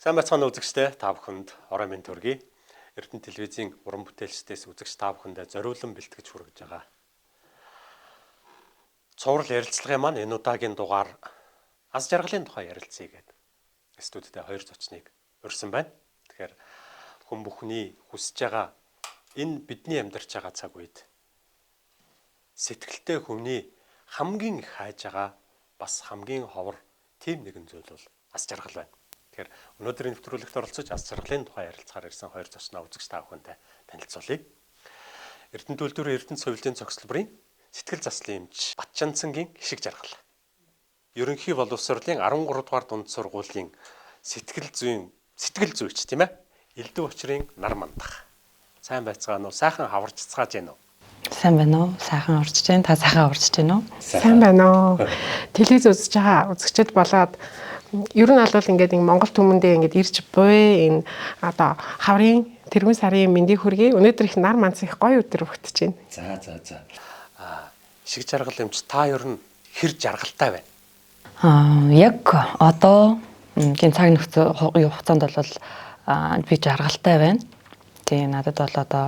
Сайн байцгаана үзэгчдээ та бүхэнд орой минь төргий. Эрдэнэ телевизийн уран бүтээлчдээс үзэгч та бүхэндээ зориулан бэлтгэж хүргэж байгаа. Цуврал ярилцлагын маань энэ удаагийн дугаар аз жаргалын тухай ярилцъя гэдэг. Студидээ хоёр зочныг урьсан байна. Тэгэхээр хүн бүхний хүсэж байгаа энэ бидний амьдарч байгаа цаг үед сэтгэлтэй хүний хамгийн их хайж байгаа бас хамгийн ховор тийм нэгэн зүйл бол аз жаргал байна. Тэгэхээр өнөөдрийн нэвтрүүлэгт оролцож аз жаргалын тухай ярилцахаар ирсэн хоёр зочноо үзэгч та бүхэнтэй танилцуулъя. Эрдэнэ төлөвлөрийн Эрдэнэ соёлын цогцлборын сэтгэл заслын эмч Батчанцангийн Ишиг Жаргал. Ерөнхий боловсролын 13 дугаар дунд сургуулийн сэтгэл зүйч тийм ээ. Элдв учрын нар мандах. Сайн байцгаана уу? Сайхан хаварцгааж байна уу? Сайн байна уу? Сайхан урьж байна. Та сайхан урьж байна уу? Сайн байна уу? Телевиз үзэж байгаа үзэгчд болоод ер нь бол ингээд Монгол түмэндээ ингээд ирж буй энэ одоо хаврын тэргүүн сарын мэндийг хүргэе. Өнөөдөр их нар манц их гоё өдөр өгдөж байна. За. Ишиг Жаргал эмч та ер нь хэр жаргалтай байна? Яг одоо тийм цаг хугацаанд бол би жаргалтай байна. Тэгээ надад бол одоо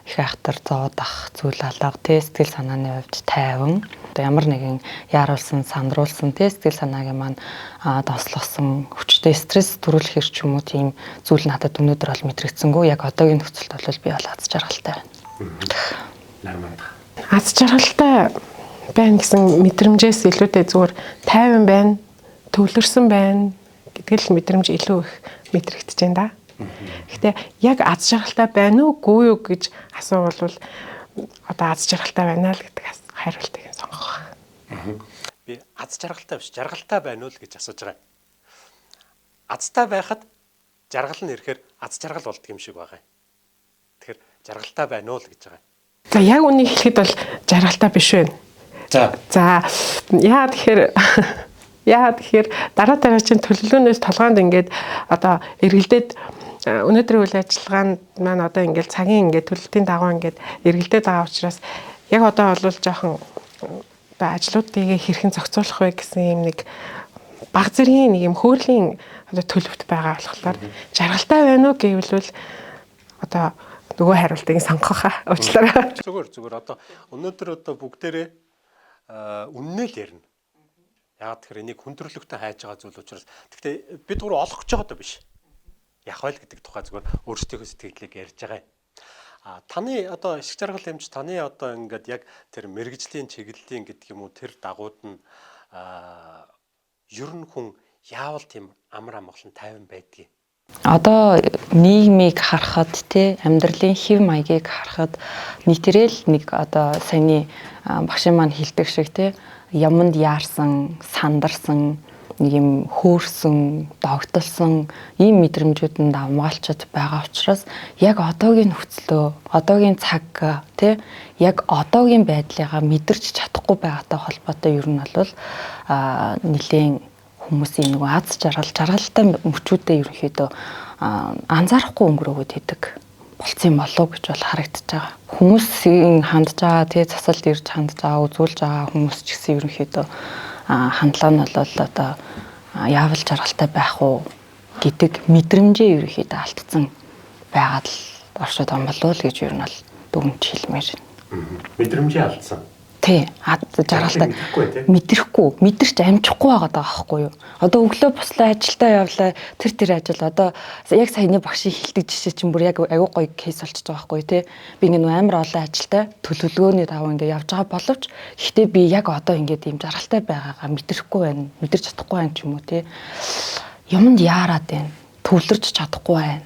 их айхтар зоодах зүйл алга сэтгэл санааны хувьд тайван одоо ямар нэгэн яаруулсан сандруулсан сэтгэл санаагийн маань донслогсон хүчтэй стресс төрүүлэхэр ч юм уу тийм зүйл надад өнөөдөр бол мэдрэгдсэнгөө яг одоогийн нөхцөлд бол би бол аз жаргалтай байна. Аз жаргалтай байна гэсэн мэдрэмжээс илүүтэй зүгээр тайван байна, төвлөрсөн байна гэдэг л мэдрэмж илүү их мэдрэгдэж байна да. Гэхдээ яг аз жаргалтай байна уугүй юу гэж асуувал одоо аз жаргалтай байна л гэдэг хариултыг сонгох. Би аз жаргалтай биш, жаргалтай байна уу л гэж асууж байгаа. Азтай байхад жаргал нь ирэхээр аз жаргал болдго юм шиг байгаа. Тэгэхээр жаргалтай байна уу л гэж байгаа. За яг үнийг хэлэхэд бол жаргалтай биш байна. За яа тэгэхээр дараа чинь төлөвлөөнөөс толгоонд ингээд одоо эргэлдээд өнөөдрийн үйл ажиллагаанд маань одоо ингээд цагийн ингээд төлөлтийн дагуу ингээд эргэлдээд байгаа учраас яг одоо бол жоохон одоо ажлуудыг хэрхэн зохицуулах вэ гэсэн юм нэг баг зэргийн нэг юм хөөрлийн одоо төлөвт байгаа болохоор жаргалтай байна уу гэвэл одоо нөгөө хариултыг сонгох уучлаарай. Зүгээр одоо өнөөдөр одоо бүгдээрээ үннээ л ярина. Яагаад тэгэхээр энийг хүндрэлтэй хайж байгаа зүйл учраас гэхдээ бид гурав олох гэж байгаа доо биш. Яах вэ гэдэг тухай зүгээр өөрсдийнхөө сэтгэлийг ярьж байгаа юм. Таны одоо Ишиг Жаргал эмч таны одоо ингээд яг тэр мэрэгжлийн чиглэлийн гэдэг юм уу тэр дагууд нь ер нь хүн яавал тийм амар амгалан тайван байдгийг. Одоо нийгмийг харахад те амьдралын хэв маягийг харахад нийтээрэл нэг одоо саяны багшийн маань хэлдэг шиг те яманд яарсан, сандарсан, нэг юм хөөрсөн, догтолсон ийм мэдрэмжүүдэнд амгаалчд байгаа учраас яг одоогийн нөхцлөө, одоогийн цаг тий яг одоогийн байдлыгаа мэдэрч чадахгүй байгаатай холбоотой ер нь бол нэлээд хүмүүсийн нэг аз жаргалтай мөчүүдэд ерөнхийдөө анзаарахгүй өнгөрөөгд идэг болцсон болов гэж бол харагдаж байгаа. Хүмүүсийн хандж байгаа тий засалд ирж хандж байгаа, үзүүлж байгаа хүмүүс ч гэсэн ерөнхийдөө хандлага нь бол одоо яавал жаргалтай байх уу гэдэг мэдрэмжээ ерөнхийдөө алдсан байгаад л оршоод байгаа болов уу гэж ер нь бол дүгнж хэлмээр. Мэдрэмжээ алдсан. Тий, жаргалтай мэдрэхгүй, мэдэрч амжихгүй байгаа байхгүй юу. Одоо өглөө буслаа ажилдаа явлаа тэр ажил одоо яг саяны багшийн хэлдэг жишээ чинь бүр яг аюу гоё кейс болчихж байгаа байхгүй тий. Би ингэ амар олон ажилдаа төлөвлөгөөний даваа ингэ явж байгаа боловч гэхдээ би яг одоо ингэ ийм жаргалтай байгаагаа мэдрэхгүй байна, мэдэрч чадахгүй байна ч юм уу тий. Юмд яарад байна, төвлөрч чадахгүй байна.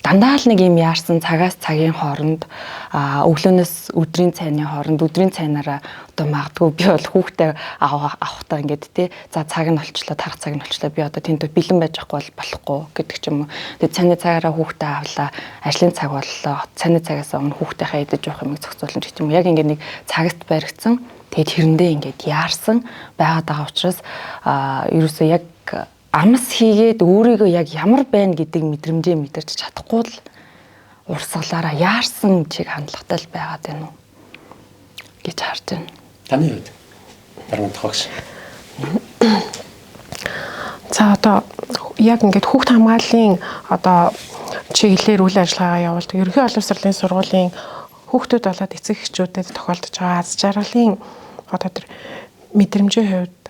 Дандаа л нэг юм яарсан цагаас цагийн хооронд өглөөнөөс өдрийн цайны хооронд өдрийн цайнаараа одоо магадгүй би бол хүүхдээ авахтаа ингээд тий за цаг нь олчлоо тарах цаг нь олчлоо би одоо тэнд бэлэн байж байхгүй болохгүй гэдэг ч юм уу. Тэгээд цайны цагаараа хүүхдээ авлаа ажлын цаг боллоо цайны цагаас өмнө хүүхдийнхээ идэж явах юмыг зохицуулна гэх юм. Яг ингээд нэг цагт баригдсан тэгээд тэрэндээ ингээд яарсан байгаад байгаа учраас ерөөсөө яг амс хийгээд өөрийгөө яг ямар байна гэдэг мэдрэмжээ мэдэрч чадахгүй л урсгалаараа яарсан чиг хандлагатай л байгаад байна уу гэж харж байна. Таны хувьд дарамт хагш. За За одоо яг ингээд хүүхд хамгааллын одоо чиглэлээр үйл ажиллагаагаа явуулдаг. Ерөнхий боловсролын сургуулийн хүүхдүүд болоод эцэг эхчүүдэд тохиолдож байгаа аз жаргалын одоо тэр мэдрэмжийн хувьд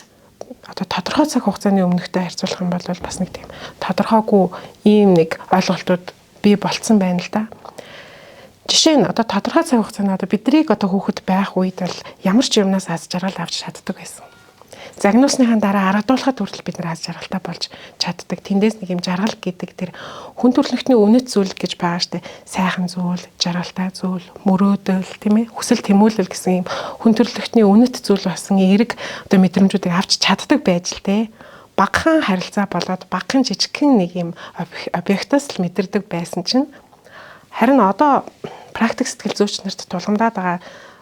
одоо тодорхой цаг хугацааны өмнөхтэй харьцуулах юм бол бас нэг тийм тодорхойгүй ийм нэг ойлголтууд бий болцсон байна л да. Жишээ нь одоо тодорхой цаг хугацаанд одоо биднийг одоо хүүхэд байх үед бол ямар ч юмнаас аз жаргал авч чаддаг байсан. Загнуулсныхаа дараа аргадуулахад хүртэл бид нар аз жаргалтай болж чаддаг. Тэндээс нэг юм жаргал гэдэг тэр хүн төрөлхтний үнэт зүйл гэж байгаа штэ. Сайхан зүйл, жаргалтай зүйл, мөрөөдөл, тийм ээ, хүсэл тэмүүлэл гэсэн юм хүн төрөлхтний үнэт зүйл басан эерэг одоо мэдрэмжүүдийг авч чаддаг байж л те. Багахан харилцаа болоод багахан жижигхэн нэг юм объектоос л мэдэрдэг байсан чинь харин одоо практик сэтгэл зүйч нарт тулгамдаад байгаа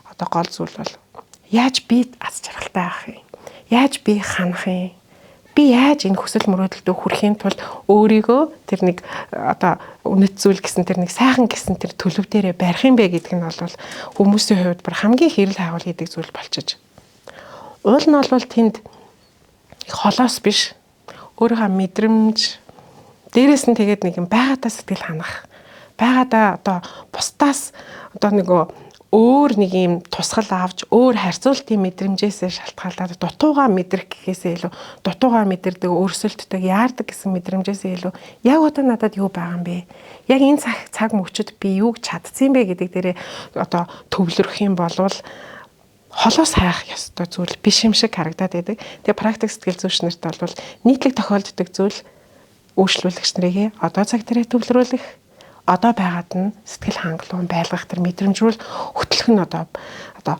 одоо гол зүйл бол яаж би аз жаргалтай авах юм? Яаж би ханах юм? Би яаж энэ хүсэл мөрөөдөлдөө хүрэхийн тулд өөрийгөө тэр нэг одоо үнэт зүйл гэсэн тэр нэг сайхан гэсэн тэр төлөв дээрээ барих юм бэ гэдг нь бол хүмүүсийн хувьд бүр хамгийн хэрэл хаавал гэдэг зүйл болчихж. Уул нь бол тэнд холоос биш өөрийнхөө мэдрэмж дээрээс нь тэгээд нэг юм байгаадаа сэтгэл ханах. Байгаадаа одоо бусдаас одоо нөгөө өөр нэг юм тусгал авч өөр харьцуултын мэдрэмжээсээ шалтгаалаад дутуугаа мэдрэх гэхээсээ илүү дутуугаа мэдэрдэг өөрсөлттэй яардаг гэсэн мэдрэмжээсээ илүү яг одоо надад юу байгаа юм бэ? Яг энэ цаг мөчөд би юуг чадсан бэ гэдэг дээрээ одоо төвлөрөх юм болвол холоос хайх ёстой зүйл биш юм шиг харагдаад байдаг. Тэгээ практик сэтгэл зүйч нарт бол нийтлэг тохиолддог зүйл үйлчлүүлэгч нарыг одоо цаг тэрэ төвлөрүүлэх одоо байгаад нь сэтгэл хангалуун байлгах тэр мэдрэмжрүүл хөтлөх нь одоо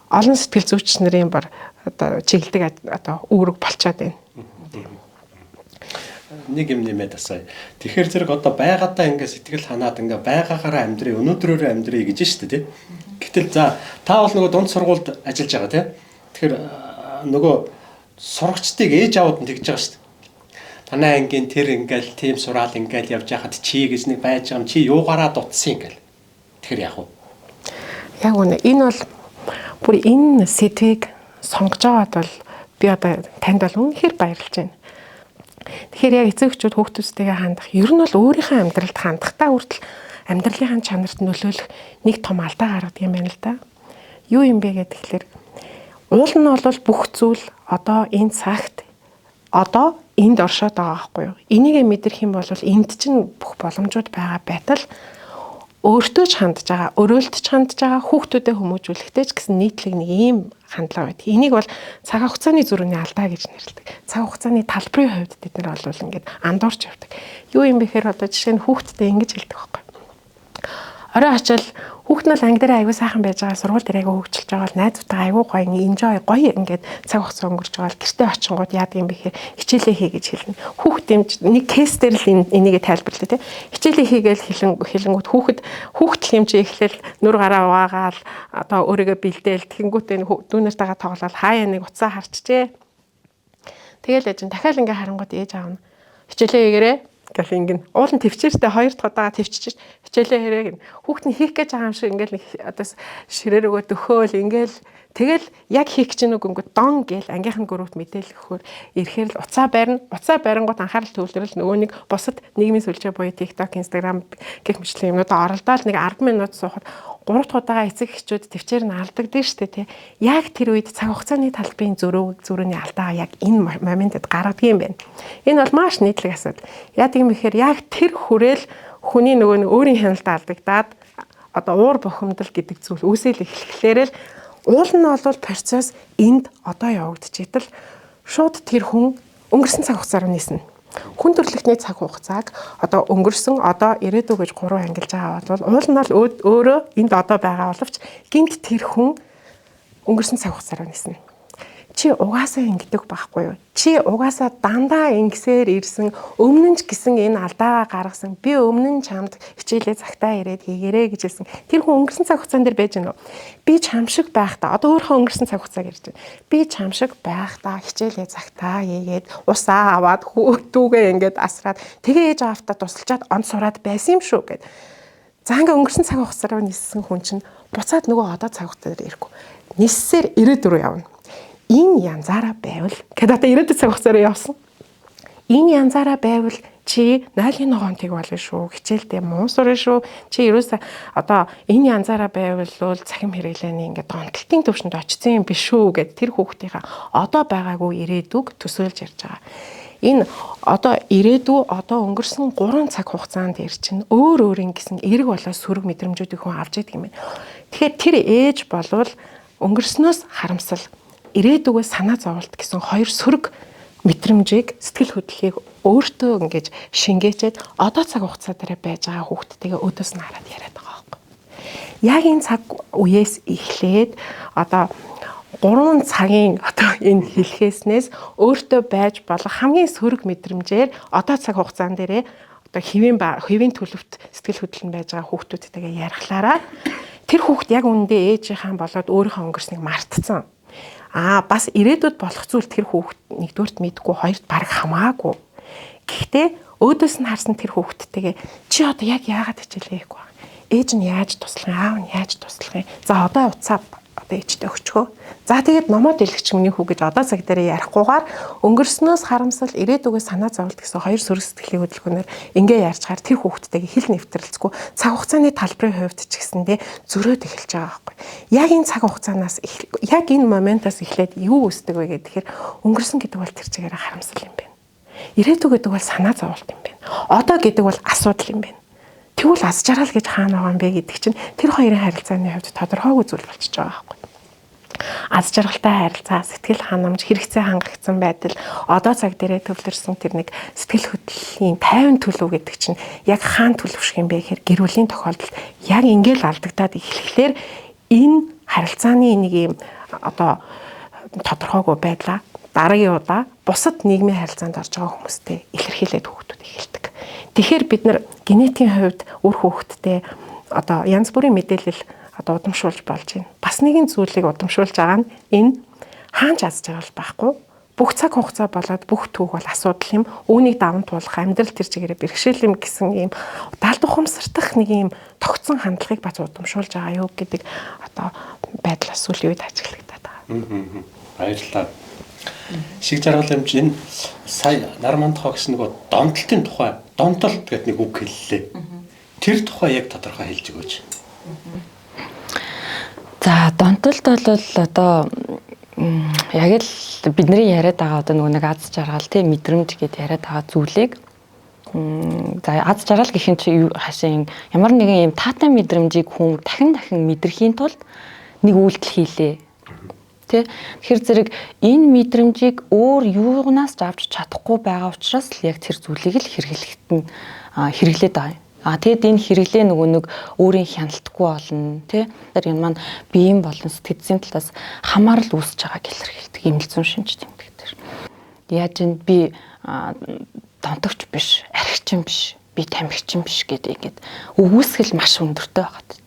олон сэтгэл зүйч нарын бар одоо чиглэдэг одоо үүрэг болчиход байна. Нэг юм нэмээд асая. Тэгэхээр зэрэг одоо байгаадаа ингээ сэтгэл ханаад ингээ байгаагаараа амьдрий, өнөөдрөөрөө амьдрий гэж штэ тий. Гэтэл за та бол нөгөө дунд сургуульд ажиллаж байгаа тий. Тэгэхээр нөгөө сурагчдыг ээж аауд нь тэгж байгаа штэ. Танай ангийн тэр ингээл тийм сураал ингээл явж яхад чи гэж нэг байж байгаа юм чи юугаараа дутсан ингээл. Тэгэхээр яах вэ? Яг үнэ энэ бол бүр энэ сэдвийг сонгож байгаад бол би одоо танд бол үнэхээр баярлж байна. Тэгэхээр яг эцэг эхчүүд хүүхдүүдтэйгээ хандах ер нь бол өөрийнхөө амьдралд хандахтаа хүртэл амьдралынхаа чанарт нөлөөлөх нэг том алдаа гаргадаг юм байна л да. Юу юм бэ гэхээр уул нь бол бүх зүйл одоо энэ цагт одоо энд оршоод байгаа байхгүй юу? Энийг мэдрэх юм бол энд чинь бүх боломжууд байгаа байтал өөртөө ч хандж байгаа, өрөөлтөж хандж байгаа, хүүхдүүдэд хүмүүжүүлэхтэй ч гэсэн нийтлэг нэг ийм хандлага байдаг. Энийг бол цаг хугацааны зүрхний алдаа гэж нэрлэдэг. Цаг хугацааны талбарын хувьд бид нар бол ингээд андуурч явдаг. Юу юм бэхээр одоо жишээ нь хүүхдтэй ингэж хэлдэг байхгүй. Орой очил хүүхд нь анги дээр аягүй сайхан байж байгаа, сургууль дээр аягүй хөгжилж байгаа бол найзуудтай аягүй гоё enjoy гоё ингээд цаг хугацаа өнгөрч байгаа л гэртээ очингууд яадаг юм бэхээр хичээлээ хий гэж хэлнэ. Хүүхд юм нэг кейс дээр л энийг тайлбарлаа тий. Хичээлээ хийгээл хэлэнгүүт хүүхд хэмжээ эхлээл нүр гараа угаагаал одоо өөрийгөө бэлдээл тэгэнгүүтээ дүүнэртэйгээ тоглоод хаяа нэг уцаа харчжээ. Тэгэл яж дахиад ингээ харангууд ээж аав нь хичээлээ хийгээрээ гэл ингэн уул нь төвчээртэй хоёр дахь удаага төвчиж хичээлээ хэрэг нь хүүхд нь хийх гэж байгаа юм шиг ингээл нэг одоо ширээр өгөө дөхөөл ингээл тэгэл яг хийх гэж нүг өнгө дон гээл ангийнхан гөрөвт мэдээлэл өгөхөөр ирэхээр л уцаа барингууд анхаарал төвлөрөл нөгөө нэг бусад нийгмийн сүлжээ буюу TikTok, Instagram гэх мэтлэн юмнуудаа оролдоод нэг 10 минут суухад 3 дахь удаага эцэг эхчүүд төвчээр нь алдагдсан шүү дээ тий. Яг тэр үед цаг хугацааны талбарын зүрхний алдаа яг энэ моментэд гаргадаг юм байна. Энэ бол маш нийтлэг асуудал. Яа гэм ихээр яг тэр хүрээл хүний нөгөө өөрийн хяналтаа алдагдаад одоо уур бухимдал гэдэг зүйл үүсэл эхлэхлээр л уул нь бол процесс энд одоо явагдчихитэл шууд тэр хүн өнгөрсөн цаг хугацаар нийснэ. Хүн төрөлхтний цаг хугацааг одоо өнгөрсөн одоо ирээдүй гэж 3 ангилж байгаа бол уул нь бол өөрөө энд одоо байгаа боловч гинт тэр хүн өнгөрсөн цаг хугацаар нийснэ. Чи угаасаа ингэдэг байхгүй юу? Чи угаасаа дандаа ингэсээр ирсэн өмнө нь ч гэсэн энэ алдаагаа гаргасан. Би өмнө нь чамд хичээлээ цагтаа ирээд хийгээрэй гэж хэлсэн. Тэр хүн өнгөрсөн цаг хугацаанд дэр байж гэнэ үү? Би чам шиг байхдаа одоо өөрөө өнгөрсөн цаг хугацааг ярьж байна. Би чам шиг байхдаа хичээлээ цагтаа хийгээд усаа аваад хүүхдүүгээ ингээд асраад тэгээ ээж аавтаа тусалчаад онд сураад байсан юм шүү гэд. За ингээ өнгөрсөн цаг хугацаараа ниссэн хүн чинь буцаад нөгөө одоо цаг хугацаа дээр ирэхгүй. Ниссээр ирээдүрөө явна. Энэ янзаараа байвал гэд одоо ирээдүйн цаг хугацаараа явсан. Энэ янзаараа байвал чи 0-ын ногоонтыг болно шүү. Хичээлдээ муу сурна шүү. Чи ерөөсөө одоо энэ янзаараа байвал цахим хэрэглээний ингээд донтолтын төвшөнд очсон юм биш үү гэд тэр хүүхдийнхаа одоо байгаагүй ирээдүг төсөөлж ярьж байгаа. Энэ одоо ирээдүй одоо өнгөрсөн 3 цаг хугацаанд ир чинь өөр гэсэн эрг болоо сөрөг мэдрэмжүүдийг хүн авч идэг юм байна. Тэгэхээр тэр ээж болвол өнгөрснөөс харамсал, ирээдүгөө санаа зовлт гэсэн хоёр сөрөг мэдрэмжийг, сэтгэл хөдлөлийг өөртөө ингэж шингээчээд одоо цаг хугацаа дээр байж байгаа хүүхдтэйгээ өдөөс нь хараад яриад байгаа байхгүй. Яг энэ цаг үеэс эхлээд одоо 3 цагийн одоо энэ хэлхээснээс өөртөө байж болох хамгийн сөрөг мэдрэмжээр одоо цаг хугацаан дээрээ одоо хэвийн төлөвт сэтгэл хөдлөл нь байж байгаа хүүхдүүдтэйгээ ярихлаараа тэр хүүхд яг үүндээ ээжийнхаа болоод өөрийнхөө өнгөрснийг мартцсан. Бас ирээдүйд болох зүйл тэр хүүхд нэгдүгээрт мэдгүй, хоёрт баг хамаагүй. Гэхдээ өөдөөс нь харсан тэр хүүхдтэйгээ чи одоо яг яагаад хичээлээ хийхгүй вэ? Ээж нь яаж туслах юм, аав нь яаж туслах юм? За одоо уцаа одоо ээжтэй өгчгөө. За тэгээд номоо дэлгч миний хүү гэж одоо цаг дээр ярихгүйгээр өнгөрснөөс харамсал, ирээдүгөө санаа зовлт гэсэн хоёр сөрөг сэтгэлийн хөдөлгөөнөөр ингээ ярьчаар тэр хүүхдтэйгээ хил нэвтрэлцгүй цаг хугацааны талбарын хувьд ч гэсэндээ зөрөөд эхэлж байгаа байхгүй. Яг энэ цаг хугацаанаас яг энэ моментоос эхлээд юу үүсдэг вэ гэхээр өнгөрсөн гэдэг бол тэр чигээр харамсал юм байна. Ирээдүг гэдэг бол санаа зовлт юм байна. Одоо гэдэг бол асуудал юм байна. Тэгвэл аз жаргал гэж хаана байгаа юм бэ гэдэг чинь тэр хоёрын харилцааны хувьд тодорхойгүй зүйл болчихж байгаа байхгүй. Аз жаргалтай харилцаа, сэтгэл ханамж, хэрэгцээ хангагдсан байдал, одоо цаг дээрээ төвлөрсөн тэр нэг сэтгэл хөдлөлийн 50 төлөв гэдэг чинь яг хаана төлөвшөх юм бэ гэхээр гэр бүлийн тохиолдолд яг ингээл алдагдаад эхлэхлээр энэ харилцааны нэг юм одоо тодорхойгүй байдлаа дараагийн удаа бусад нийгмийн харилцаанд орж байгаа хүмүүстэй илэрхийлээд хүүхдүүд эхэлдэг. Тэгэхээр бид нар генетикийн хувьд үр хүүхдтэй одоо янз бүрийн мэдээлэл одоо удамшуулж болж байна. Бас нэгэн зүйлийг удамшуулж байгаа нь энэ хаанч аз жаргал байхгүй. Бүх цаг хугацаа болоод бүх түүх бол асуудал юм. Үүнийг даван туулах амьдрал тэр чигээрээ бэрхшээл юм гэсэн ийм даалд ухамсартах нэг ийм тогтсон хандлагыг бац удамшуулж байгаа юу гэдэг одоо байдлаас сүүлийн үед ажиглагдаад байгаа. Баярлалаа. Шиг жаргал хэмжээ сая Нармантхаа гэсэн нэг донтолтын тухай донтолт гэдэг нэг үг хэллээ. Тэр тухай яг тодорхой хэлж өгөөч. За донтолт бол одоо яг л бидний яриад байгаа одоо нэг аз жаргал тийм мэдрэмж гэдээ яриад байгаа зүйлийг за аз жаргал гэх юм чи хашийн ямар нэгэн юм таатай мэдрэмжийг хүн дахин мэдрэхийн тулд нэг үйлдэл хийлээ. Тэгэхээр зэрэг энэ мэдрэмжийг өөр юунаас ч авч чадахгүй байгаа учраас л яг тэр зүйлийг л хэрэглэхэд нь хэрэглээд байгаа. Тэгэд энэ хэрэглээ нөгөө нэг өөрийн хяналтгүй болно тий. Тэр энэ маань биеийн болон сэтгэцийн талаас хамаарал үүсэж байгааг илэрхийлдэг эмэлзэн шинж тэмдэг тэр. Яаж ин би донтогч биш, архичин биш, би тамхичин биш гэдэг өгөөсгөл маш өндөртэй байгаа.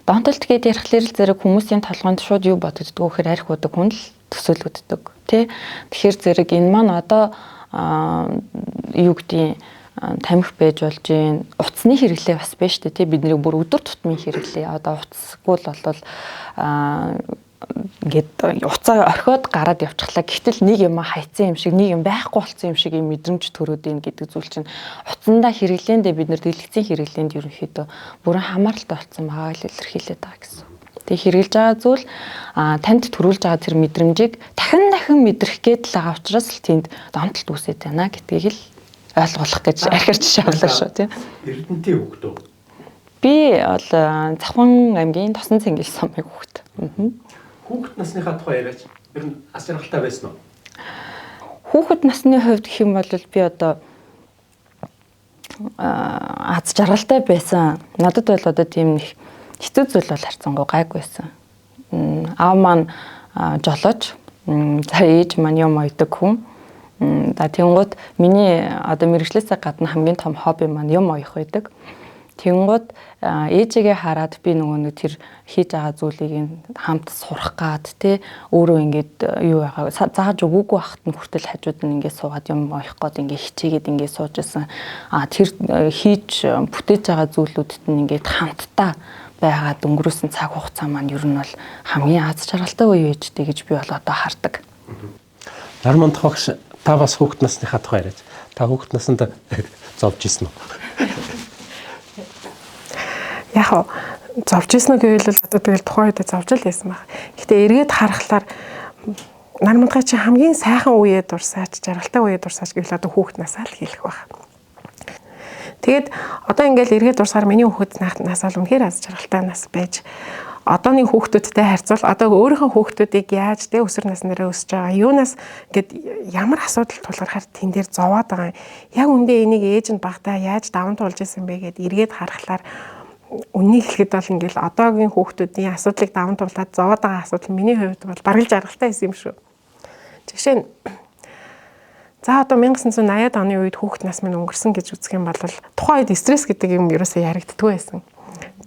Донтолт гэдээ ярихлаар л зэрэг хүмүүсийн толгойд шууд юу бодогддог вэ гэхээр арх удаг хүн л төсөөлөгддөг тий. Тэгэхээр зэрэг энэ маань одоо юу гэдгийг тамхи байж болж гин утасны хэрэглээ бас байна шүү дээ тий. Бидний бүр өдөр тутмын хэрэглээ. Одоо утасгүй л болвол ингээд уцаа орхиод гараад явчихлаа. Гэтэл нэг юм хайцсан юм шиг, нэг юм байхгүй болсон юм шиг юм мэдрэмж төрөөд ийн гэдэг зүйл чинь утсандаа хэрэглээндээ бид нар дэлгэцийн хэрэглээнд ерөнхийдөө бүрэн хамааралтай болсон байгаа л илэрхийлээд байгаа гэсэн. Тэгээ хэрэгжилж байгаа зүйл танд төрүүлж байгаа тэр мэдрэмжийг дахин мэдрэх гээд л байгаа учраас л тэнд донтолт үүсэж байна гэдгийг л ойлгох гэж архирч шавлаа шүү тий. Эрдэнтийн хүүхдөө. Би бол Завхан аймгийн Тосон Цэнгэл сумын хүүхд. Хүүхэд насныхаа тухай яриач. Ер нь аз жаргалтай байсан уу? Хүүхэд насны хувьд гэх юм бол би одоо аз жаргалтай байсан. Надад бол одоо тийм хэцүү зүйл бол харцангуй гайгүй байсан. Аав маань жолооч, за ээж маань юм ойдог хүн. За тэнгууд миний одоо мэрэгчлээсээ гадна хамгийн том хобби маань юм оёх байдаг. Тэнгууд ээжигээ хараад би нөгөө нэг тэр хийж байгаа зүйлийг хамт сурах гад те өөрөө ингээд юу яагаа зааж өгөөгүй байхад нь хүртэл хажууд нь ингээд суугаад юм оёх гээд ингээд хичээгээд ингээд суужсэн. Тэр хийж бүтээж байгаа зүйлүүдэд нь ингээд хамтдаа байгаад өнгөрөөсөн цаг хугацаа маань ер нь бол хамгийн аз жаргалтай үе ээжтэй гэж би бол одоо хардаг. Нармантхагш Та бас хүүхэд насныхаа тухай яриач. Та хүүхэд наснд зовж исэн үү? Яг зовж исэн үг гэвэл одоо тэгэл тухайн үед зовж л байсан баг. Гэтэ эргээд харахаар Нармадгаа чи хамгийн сайхан үеэ дурсаач, жаргалтай үеэ дурсаач гэвэл одоо хүүхэд насаа л хэлэх баг. Тэгээд одоо ингээл эргээд дурсаар миний хүүхэд насаа л үнэхээр аз жаргалтай нас байж одооны хүүхдүүдтэй харьцуул одоо өөрийнхөө хүүхдүүдийг яаж тэ өсвөр наснараа өсөж байгаа юунаас ингээд ямар асуудал тулгархаар тэн дээр зовоод байгаа юм. Яг үндэ энийг ээж нь багтаа яаж даван туулж исэн бэ гэд эргээд харахаар үннийг хэлэхэд бол ингээл одоогийн хүүхдүүдийн асуудлыг даван туулаад зовоод байгаа асуудал миний хувьд бол бараг л жаргалтай байсан юм шүү. Жишээ нь за одоо 1980-ад оны үед хүүхэд нас минь өнгөрсөн гэж үзэх юм бол тухайн үед стресс гэдэг юм ерөөсөө яригддаггүй байсан.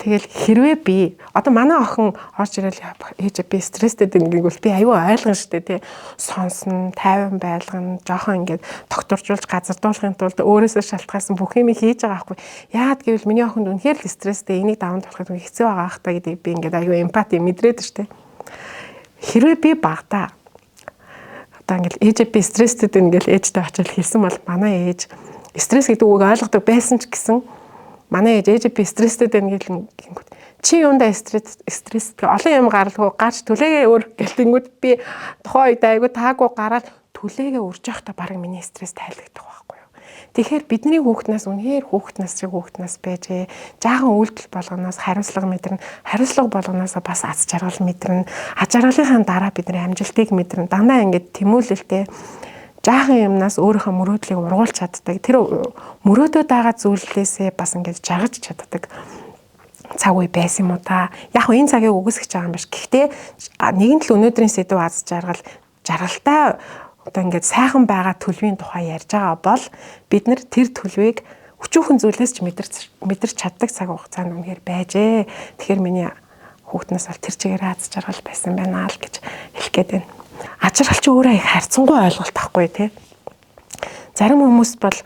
Тэгэл хэрвээ би одоо манай охин орж ирэл ээж би стресстэй гэнгүүл би аюу ойлгон штэ тий сонсно, тайван байлгана, жоохон ингээд докторжуулж газардуулахын тулд өөрөөсөө шалтгаалсан бүх юм хийж байгаа байхгүй. Яад гэвэл миний охинд үнэхээр л стресстэй энийг даван туулахад хэцүү байгаа ах та гэдэг би ингээд аюу эмпати мэдрээд штэ. Хэрвээ би багтаа одоо ингээд ээж би стресстэй ингээл ээжтэй очил хэлсэн бол манай ээж стресс гэдэг үгийг ойлгодог байсан ч гэсэн манай ээж би стресстэй байна гингүүд чи юундаа стресс олон юм гаралгүй гарч түлээгээ өөр гэлтэнгүүд би тухайн үед айгу таагүй гараад түлээгээ урж явахдаа баг миний стресс тайлагдах байхгүй юу. Тэгэхээр бидний хүүхднээс үнэхээр хүүхднээс шиг хүүхднээс байжээ. Жаахан үйлдэл болгоноос хариуцлага мэдэрнэ. Хариуцлага болгоноос бас аз жаргал мэдэрнэ. Аз жаргалынхаа дараа бидний амжилтыг мэдэрнэ. Дандаа ингэж тэмүүлэлтэй жаахан юмнаас өөрийнхөө мөрөөдлийг ургуулж чаддаг. Тэр мөрөөдөд байгаа зүйлээсээ бас ингэж жаргаж чаддаг цаг үе байсан юм уу та. Яг энэ цагийг үгүйсгэж байгаа юм биш. Гэхдээ нэгэн л өнөөдрийн сэдв аз жаргалтай одоо ингэж сайхан байгаа төлөвийн тухай ярьж байгаа бол бид нар тэр төлөвийг өчүүхэн зүйлээс ч мэдэрч чаддаг цаг хугацаанд үнэхээр байжээ. Тэгэхээр миний хүүхднээс бол тэр чигээр аз жаргал байсан байна л гэж хэлэх гээд байна. Аз жаргал чи өөрөө их харьцангуй ойлголт тахгүй тий. Зарим хүмүүс бол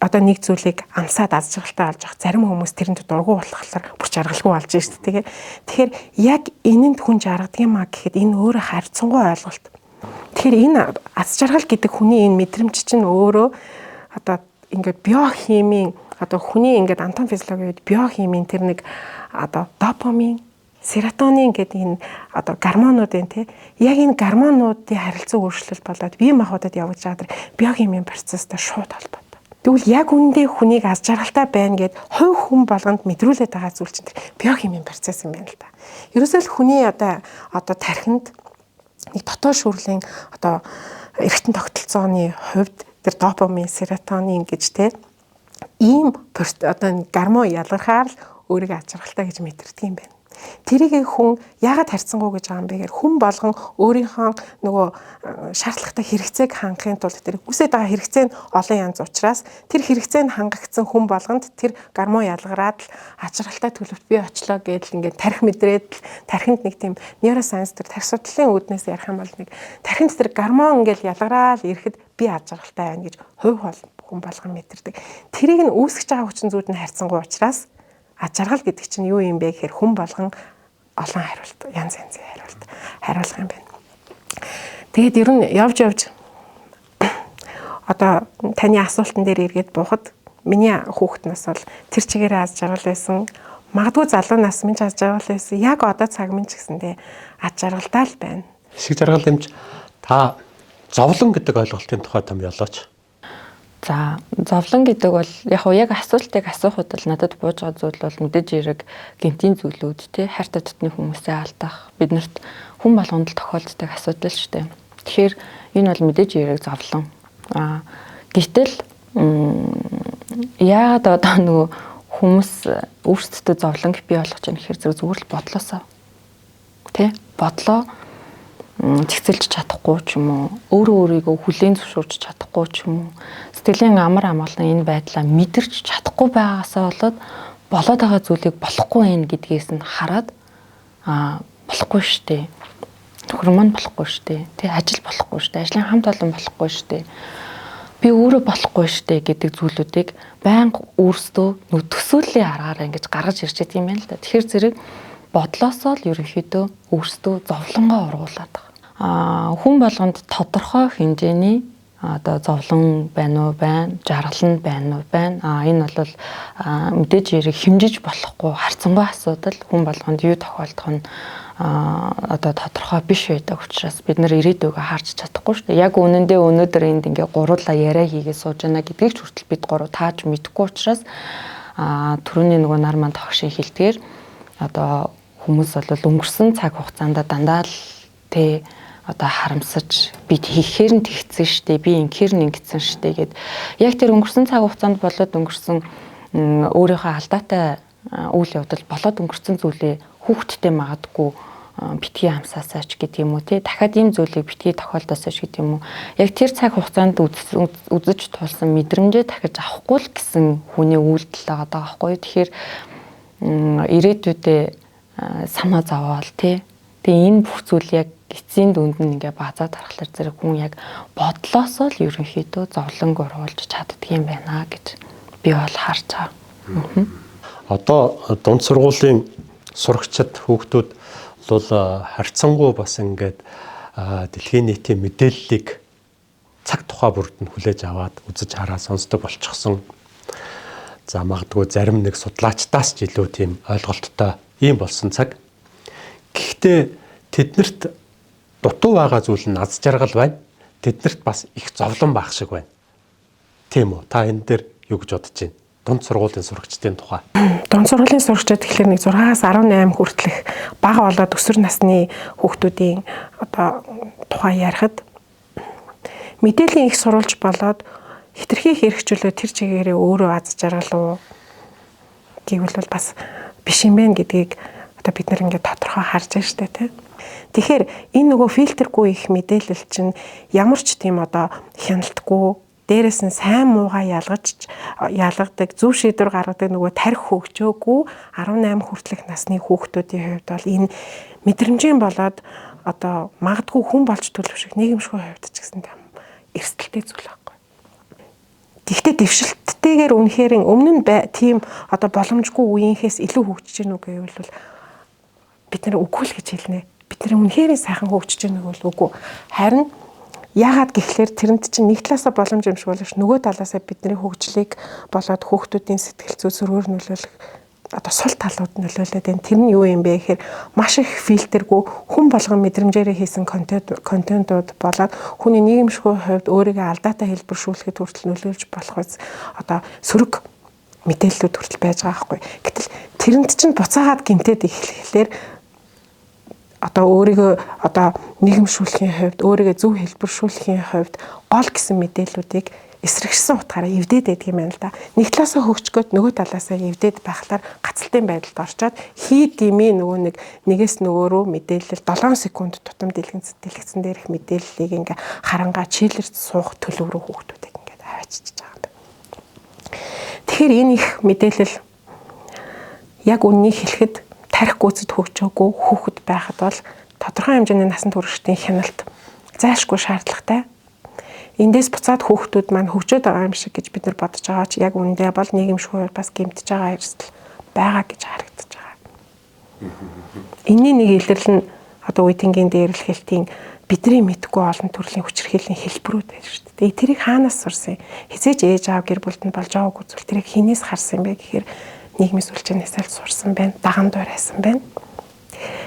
одоо нэг зүйлийг амсаад аз жаргалтай олж авах, зарим хүмүүс тэрэнд дургу болохлаар бүр жаргалгүй болж шүү дээ. Тэгэхээр яг энэнд хүн жаргадаг юм а гэхэд энэ өөрөө харьцангуй ойлголт. Тэгэхээр энэ аз жаргал гэдэг хүний энэ мэдрэмж чинь өөрөө одоо ингээд биохимийн одоо хүний ингээд антон физиологийн үед биохимийн тэр нэг одоо допамин серотонин гэдэг энэ одоо гормонуудын тий яг энэ гормонуудын харилцаа өөрчлөлт болоод бие махбодод явж байгаа биохимийн процесстэй шууд холбоотой. Тэгвэл яг үндэ хүнийг аз жаргалтай байна гэд хувь хүн болгонд мэдрүүлээд байгаа зүйл чинь биохимийн процесс юм байна л да. Ерөөсөө л хүний одоо тархинд нэг дотоод шүүрлийн одоо эргэтэн тогтолцооны хувьд тэр допамин, серотонин гэж тий ийм одоо гормон ялгархаар л өөрийгөө аз жаргалтай гэж мэдэрдэг юм байна. Тэрийг хүн яагаад харьцангуй гэж байгаа юм бэ гэхээр хүн болгон өөрийнхөө нөгөө шаардлагатай хэрэгцээг хангахын тулд тэр үсээд байгаа хэрэгцээ нь олон янз учраас тэр хэрэгцээ нь хангагдсан хүн болгонд тэр гормон ялгараад л аз жаргалтай төлөвт бий очлоо гэдэл ингээд тархи мэдрээд тархинд нэг тийм нейросайенс тэр тархи судлалын үүднээс ярих юм бол нэг тархинд тэр гормон ингээд ялгараад ирэхэд би аз жаргалтай байна гэж хувь хүн болгон мэдэрдэг. Тэрийг нь үүсгэж байгаа хүчин зүйл нь харьцангуй учраас аз жаргал гэдэг чинь юу юм бэ гэхээр хүн болгон олон хариулт янз янзын хариулах юм байна. Тэгээд ер нь явж одоо таны асуултан дээр эргээд буухад миний хүүхэд нас бол тэр чигээрээ аз жаргал байсан. Магадгүй залуу нас минь аз жаргал байсан. Яг одоо цаг минь ч гэсэндээ аз жаргалтай л байна. Шиг жаргал хэмж та зовлон гэдэг ойлголтын тухай том ялооч. За зовлон гэдэг бол яг асуултыг асуухад л надад бууж байгаа зүйл бол мэдээж хэрэг гинтийн зүйлүүд тий хайртай дотны хүмүүсээ алдах биднэрт хүн болгонд л тохиолддог асуудал шүү дээ. Тэгэхээр энэ бол мэдээж хэрэг зовлон. Гэтэл яагаад одоо нөгөө хүмүүс өөрсдөө зовлон бий болгож байгаа нэхэр зүгээр л бодлоосоо тий бодлоо зэгцэлж чадахгүй ч юм уу өөрийгөө хүлээн зөвшөөрч чадахгүй ч юм уу сэтгэлийн амар амгалан энэ байдлаа мэдэрч чадахгүй байгаасаа болоод байгаа зүйлийг болохгүй байх гэдгээс нь хараад болохгүй штэ төхөр маань болохгүй штэ тий ажил болохгүй штэ ажлын хамт олон болохгүй штэ би өөрөө болохгүй штэ гэдэг зүйлүүдийг байнга өөрсдөө төсөөллийн аргаар ингэж гаргаж ирж байгаа юм байна л да. Тэгэхээр зэрэг бодлоосоо л ерөнхийдөө өөрсдөө зовлонгоо ургуулад байгаа. Хүн болгонд тодорхой хэмжээний одоо зовлон байна уу байна, жаргал нь байна уу байна. Энэ бол мэдээж яриг хэмжиж болохгүй харцангуй асуудал. Хүн болгонд юу тохиолдох нь одоо тодорхой биш байдаг учраас бид нар ирээдүйгөө харж чадахгүй шүү дээ. Яг үнэндээ өнөөдөр энд ингээ гурлаа яриа хийгээд сууж байна гэдгийг ч хүртэл бид гурав тааж мэдэхгүй учраас түрүүний нөгөө нар маань тогшин хэлдгээр одоо хүмүүс бол өнгөрсөн цаг хугацаанд дандаа л одоо харамсаж бид хийхээр нь тэгсэн штэ би инхээр нь ингэсэн штэ гэд яг тэр өнгөрсөн цаг хугацаанд болоод өнгөрсөн өөрийнхөө алдаатай үйл явдал болоод өнгөрсөн зүйлээ хүүхдтэй магадгүй битгий хамсаасаач гэдэг юм уу дахиад ийм зүйлийг битгий тохиолдосооч гэдэг юм уу яг тэр цаг хугацаанд үзэж тулсан мэдрэмжээ дахиж авахгүй л гэсэн хүний үйлдэл байгаа байхгүй. Тэгэхээр ирээдүйдээ санаа зовоол тэгээ энэ бүх зүйл яг эцсийн дүнд нь ингээ базаад харахаар зэрэг хүн яг бодлоосоо л ерөнхийдөө зовлонг оруулж чаддаг юм байна гэж би бол харж байгаа. Одоо дунд сургуулийн сурагчид хүүхдүүд бол харьцангуй бас ингээд дэлхийн нийтийн мэдээллийг цаг тухай бүрд нь хүлээж аваад үзэж хараа сонсдог болчихсон. За магадгүй зарим нэг судлаачдаас ч илүү тийм ойлголттой ийм болсон цаг. Гэхдээ тэднэрт дутуу байгаа зүйл нь аз жаргал байна. Тэднэрт бас их зовлон байх шиг байна. Тийм үү? Та энэ дээр юу гэж бодож байна? Дунд сургуулийн сурагчдын тухай. Дунд сургуулийн сурагчид тэгэхээр нэг 6-аас 18 хүртэлх бага болоод өсвөр насны хүүхдүүдийн одоо тухай ярихад мэдээллийн их сурвалж болоод хитрхи хэрэгжүүлээ тэр чигээрээ өөрөө аз жаргал уу гэвэл бас биш юм байна гэдгийг одоо бид нэр ингээд тодорхой харж байна шүү дээ тийм. Тэгэхээр энэ нөгөө фильтргүй их мэдээлэл чинь ямар ч тийм одоо хяналтгүй дээрээс нь сайн муугаа ялгадаг зөв шийдвэр гаргадаг нөгөө тарих хөгжөөгүй 18 хүртэлх насны хүүхдүүдийн хувьд бол энэ мэдрэмжийн болоод одоо магадгүй хүн болж төлөвшөх нийгэмшгүй хувьд ч гэсэн эрсдэлтэй зүйл байхгүй. Гэхдээ дэвшилттэйгээр үнэхээр өмнө нь тийм одоо боломжгүй үеийнхээс илүү хөгжиж гэнэ үг гэвэл бид нэр үгүй л гэж хэлнэ. Бид нэр үнэхээр сайхан хөгжиж гэнэ гэвэл үгүй. Харин яагаад гэхлээр тэрэнд чинь нэг талаасаа боломж юм шиг боловч нөгөө талаасаа бидний хөгжлийг болоод хүүхдүүдийн сэтгэл зүй сөргөөр нөлөөлөх одоо сул талууд нөлөөлөд байна. Тэр нь юу юм бэ гэхээр маш их фильтргүй хүн болгон мэдрэмжээрээ хийсэн контентууд болоод хүний нийгэмшгүй хувьд өөрийгөө алдаатай хэлбэршүүлэхэд хүртэл нөлөөлж болох үз одоо сөрөг мэдээллүүд хүртэл байж байгаа байхгүй. Гэтэл тэрэнд чинь буцаагаад гинтээд эхлэхлээр одоо өөрийгөө одоо нийгэмшүүлэхийн хувьд өөрийгөө зөв хэлбэршүүлэхийн хувьд гол гэсэн мэдээллүүдийг эсрэгшсэн утгаараа эвдээд байдаг юм байна л да. Нэг талаасаа хөгжгөөд нөгөө талаасаа эвдээд байхлаар гацалтын байдалд орчоод хий дими нөгөө нэгээс нөгөө рүү мэдээлэл 7 секунд тутам дэлгэцэн дээрх мэдээллийг ингээ харангаа чийлэрч суух төлөв рүү хүүхдүүдийг ингээ аваачиж байгаа юм. Тэгэхээр энэ их мэдээлэл яг үннийг хэлэхэд тарих гүйцэд хөгжөөгүй хүүхэд байхад бол тодорхой хэмжээний насан туршидтын хяналт зайлшгүй шаардлагатай. Эндээс буцаад хүүхдүүд маань хөгжөөд байгаа юм шиг гэж бид нар бодож байгаа ч яг үүндээ бол нийгэмшгүй бас гэмтэж байгаа эрсдэл байгаа гэж харагдаж байгаа. Энэний нэг илэрлэл нь одоо үеийнгийн дээрлэлтийн бидний мэдгүй олон төрлийн хүчирхийллийн хэлбэрүүд байна шүү дээ. Тэрийг хаанаас сурсан? Хизээж ээж аав гэр бүлд нь болж байгаагүй зүйл тэрийг хинээс харсан бэ гэхээр нийгмийн сүлжээнээс л сурсан байна, даган дуурайсан байна.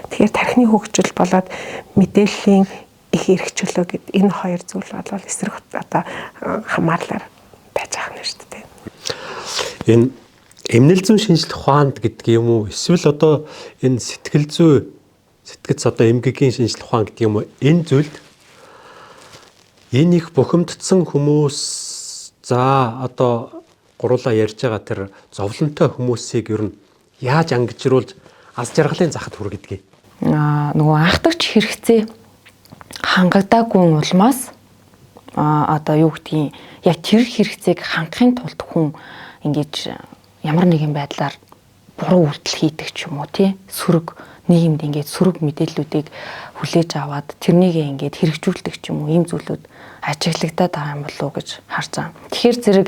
Тэгэхээр тархины хөгжил болоод мэдээллийн их эрхчлөө гэд энэ хоёр зүйл бол эсрэг одоо хамаарлаар байж байгаа юм шүү дээ. Энэ эмнэл зүйн шинжилх ухаанд гэдэг юм уу? Эсвэл одоо энэ сэтгэц одоо эмгэгийн шинжилх ухаан гэдэг юм уу? Энэ зүйлд энэ их бухимдсан хүмүүс за одоо гурлаа ярьж байгаа тэр зовлонтой хүмүүсийг ер нь яаж ангижруулж аз жаргалын захад хүргэдэг? Нөгөө анхдагч хэрэгцээ хангагдаагүй улмаас одоо юу гэдгийг яг тэр хэрэгцээг хангахын тулд хүн ингэж ямар нэгэн байдлаар буруу үйлдэл хийдэг ч юм уу тий сөрөг нийгэмд ингээд сөрөг мэдээллүүдийг хүлээж аваад тэрнийг ингээд хэрэгжүүлдэг ч юм уу ийм зүйлүүд ажиглагдаад байгаа юм болов уу гэж харж байгаа. Тэгэхээр зэрэг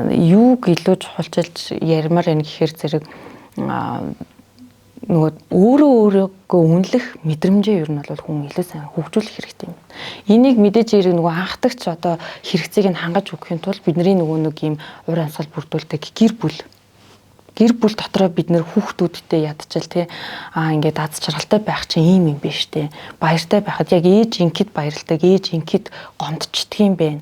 юуг илүү чухалчилж ярмаар байна гэхээр зэрэг нөгөө өөрийгөө үнэлэх мэдрэмжээ ер нь бол хүн илүү сайн хөгжүүлэх хэрэгтэй юм. Энийг мэдээж ирэх нөгөө анхдагч одоо хэрэгцээг нь хангаж өгөхийн тулд бидний нөгөө нэг юм уур амьсгал бүрдүүлдэг гэр бүл дотроо бид нэр хүүхдүүдтэй ядчил тий ингээд аз жаргалтай байх чинь ийм юм биш тий баяртай байхад яг ээж инхэд баярлдаг ээж инхэд гомдчдөг юм бэ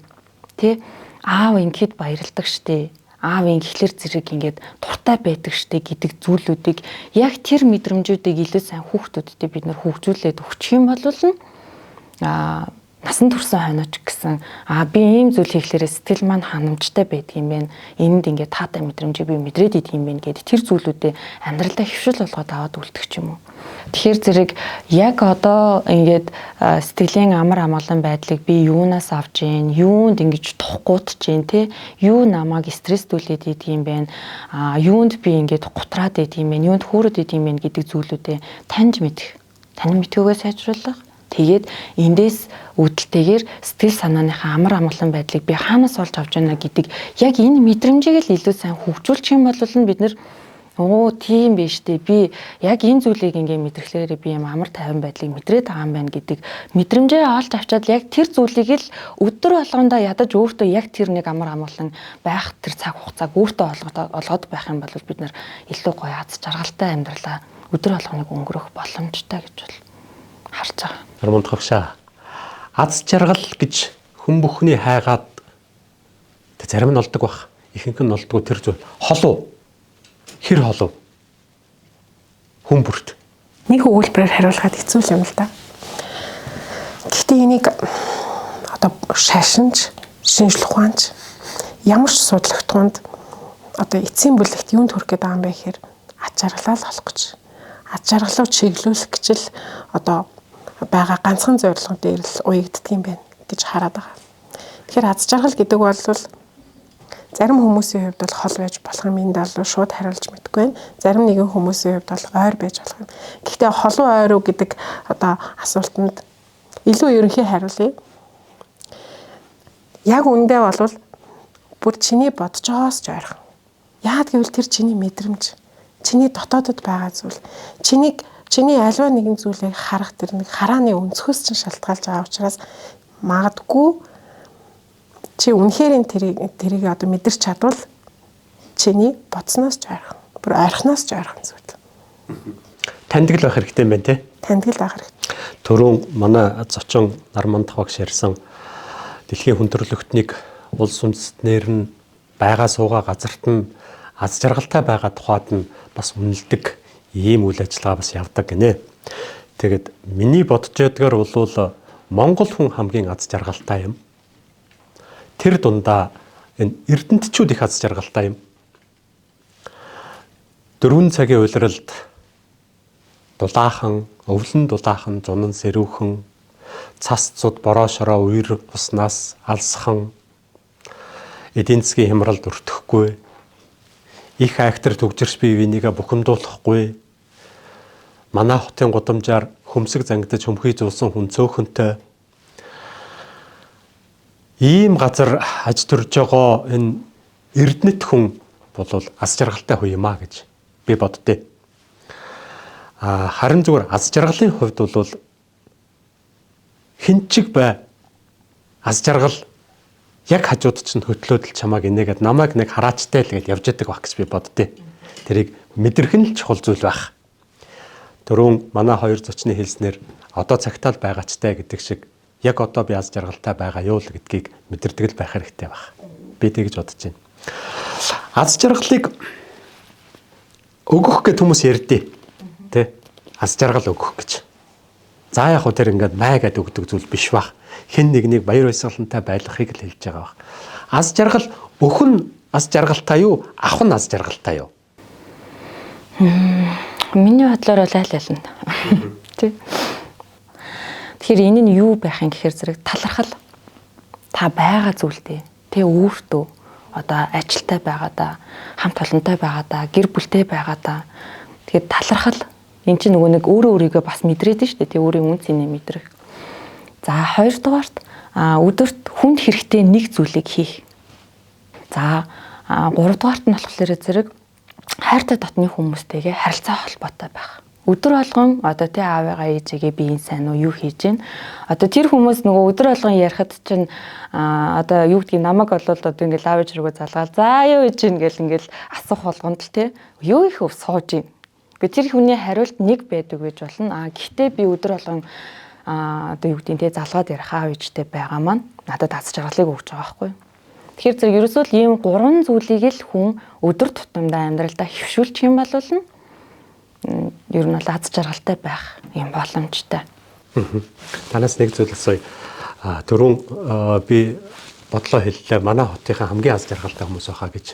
тий аав инхэд баярлдаг штэ аав инхлэр зэрэг ингээд дуртай байдаг штэ гэдэг зүйлүүдийг яг тэр мэдрэмжүүдийг илүү сайн хүүхдүүдтэй бид нэр хөгжүүлээд өгчих юм бол насан турсан хойноч гэсэн би ийм зүйл хийхлээрээ сэтгэл маань ханамжтай байдаг юм байна. Энд ингээд таатай мэдрэмжийг би мэдрээд идэх юм байна гэдэг тэр зүйлүүдээ амьдралдаа хөвшил болгоод аваад үлдэх юм уу. Тэгэхээр зэрэг яг одоо ингээд сэтгэлийн амар амгалан байдлыг би юунаас авч гин, юунд ингэж тухгуутж гин те, юу намайг стресстүүлээд идэг юм байна. Юунд би ингээд гутраад идэг юм байна, юунд хөөрөд идэг юм байна гэдэг зүйлүүдээ таньж мэдэх. Тань мэдхүйгээ сайжруулах. Тэгээд эндээс үүдэлтэйгээр сэтгэл санааныхаа амар амгалан байдлыг би хаанаас олж авч байна гэдэг яг энэ мэдрэмжийг л илүү сайн хөгжүүлчих юм бол бид нэр тийм биш дээ би яг энэ зүйлийг ингээ мэдрэхлээр би юм амар тайван байдлыг мэдрээд байгаа юм байна гэдэг мэдрэмжээ олж авчаад яг тэр зүйлийг л өдөр болгондоо ядаж өөртөө яг тэр нэг амар амгалан байх тэр цаг хугацааг өөртөө олгоод байх юм бол бид нэр илүү гоё аз жаргалтай амьдралаа өдөр болгоныг өнгөрөх боломжтой гэж бол харж байгаа. Нормонд хагшаа. Аз жаргал гэж хүн бүхний хайгаад зарим нь олдог бах. Ихэнх нь олдгоо тэр зүйл. Холов. Хэр холов. Хүн бүрт. Нэг өгүүлбэрээр хариулахад хэцүү юм л да. Гэхдээ энийг одоо шашинч, шинжлэх ухаанч ямар ч судалгатгуунд одоо эцсийн бүлэгт юунд хүрэх гээд байгаа юм бэ гэхээр аз жаргалаа л олох гэж. Аз жаргалаа чиглүүлэх гэж л одоо байгаа ганцхан зорилго дээр л уягддаг юм байна гэж хараад байгаа. Тэгэхээр аз жаргал гэдэг бол зарим хүмүүсийн хувьд бол хол байж болох юм энд бол шууд хариулж мэдэхгүй байна. Зарим нэгэн хүмүүсийн хувьд бол ойр байж болох юм. Гэхдээ холуу ойр уу гэдэг одоо асуултанд илүү ерөнхий хариулъя. Яг үндэ бол бүр чиний бодож байгаагаас ч ойрхон. Яагаад гэвэл тэр чиний мэдрэмж, чиний дотоодод байгаа зүйл, чиний альва нэгэн зүйлийг харах тэр нэг харааны өнцгөөс чинь шалтгаалж байгаа учраас магадгүй чи үнэхээр тэрийг одоо мэдэрч чадвал чиний бодсноос ч ойрхон, бүр ойрхоноос ч ойрхон зүйл. Таньдаг л байх хэрэгтэй юм байна те. Таньдаг л байх хэрэгтэй. Түрүүн манай зочин Нормонд хагш ярьсан дэлхийн хүндрэлтнийг улс үндэстнэр нь байгаа суугаа газарт нь аз жаргалтай байгаа тухайд нь бас үнэлдэг ийм үйл ажиллагаа бас явдаг гинэ. Тэгэд миний бодож байдгаар бол Монгол хүн хамгийн аз жаргалтай юм. Тэр дундаа энэ эрдэмтчүүд их аз жаргалтай юм. 4 цагийн улиралд дулаахан, өвлөн дулаахан, зунан сэрүүхэн, цас цуд бороо шороо үер уснаас алсхан, эдийн засгийн хямралд өртөхгүй, их актер төгжирч бие бинийгээ бухимдуулахгүй, манай хотын гудамжаар хөмсөг зангидаж хөмхий зуусан хүн цөөхөнтэй ийм газар аж төрж байгаа энэ эрдэнэт хүн бол аз жаргалтай хүн юм а гэж би боддөө. Харин зүгээр аз жаргалын хувьд бол хинчиг бай аз жаргал яг хажууд чинь хөтлөөдөл чамааг инээгээд намайг нэг хараачтай л гэж явж байдаг баг гэж би боддөө. Тэрийг мэдрэх нь л чухал зүйл байх. Дөрөв манай хоёр зочны хэлснээр одоо цагтаал байгаачтай гэдэг шиг яг одоо би аз жаргалтай байгаа юу л гэдгийг мэдэрдэг л байх хэрэгтэй баг. Би тэгж бодож байна. Аз жаргалыг өгөх гэд хүмүүс ярьдээ. Тэ? Аз жаргал өгөх гэж. За яг хөө тэр ингээд майгаад өгдөг зүйл биш баг. Хэн нэгнийг баяр баясгалантай байлгахыг л хэлж байгаа баг. Аз жаргал өхөн аз жаргалтай юу? Авах нь аз жаргалтай юу? Миний бодлоор бол аль аль нь. Тэ. Тэгэхээр энэ нь юу байх юм гэхээр зэрэг талархал. Та байгаа зүйлдээ тэ өөртөө одоо ажилтай байгаадаа, хамт олонтой байгаадаа, гэр бүлтэй байгаадаа тэгээд талархал. Энд чинь нөгөө нэг өөрийгөө бас мэдрээд нь шүү дээ. Тэ өөрийн үн цэнийг мэдрэх. За хоёрдугаарт өдөрт хүнд хэрэгтэй нэг зүйлийг хийх. За гуравдугаарт нь болохоор зэрэг хайртай дотны хүмүүстэйгээ харилцаа холбоотой байх. Өдөр болгон одоо тий аавыгаа ээжигээ би энэ сайн уу юу хийж гин. Одоо тэр хүмүүс нөгөө өдөр болгон ярихад чинь одоо юу гэдгийг намайг болвол одоо ингээл аав ээж рүүгээ залгаал за юу хийж гин гэл ингээл асуух болгонд л тий юу их өв сууж гин. Гэхдээ тэр хүний хариулт нэг байдаг гэж болно. Гэхдээ би өдөр болгон одоо юу гэдгийг тий залгаад ярих аав ээжтэй байгаа маань надад аз жаргалыг өгч байгаа байхгүй. Тэгэхээр зэрэг ерөөсөө л ийм 3 зүйлийг л хүн өдөр тутамдаа амьдралдаа хөвшүүлчих юм бол ер нь аз жаргалтай байх юм боломжтой. Танаас нэг зүйл асууя. Түрүүн би бодлоо хэллээ. Манай хотынхаа хамгийн аз жаргалтай хүмүүс байхаа гэж.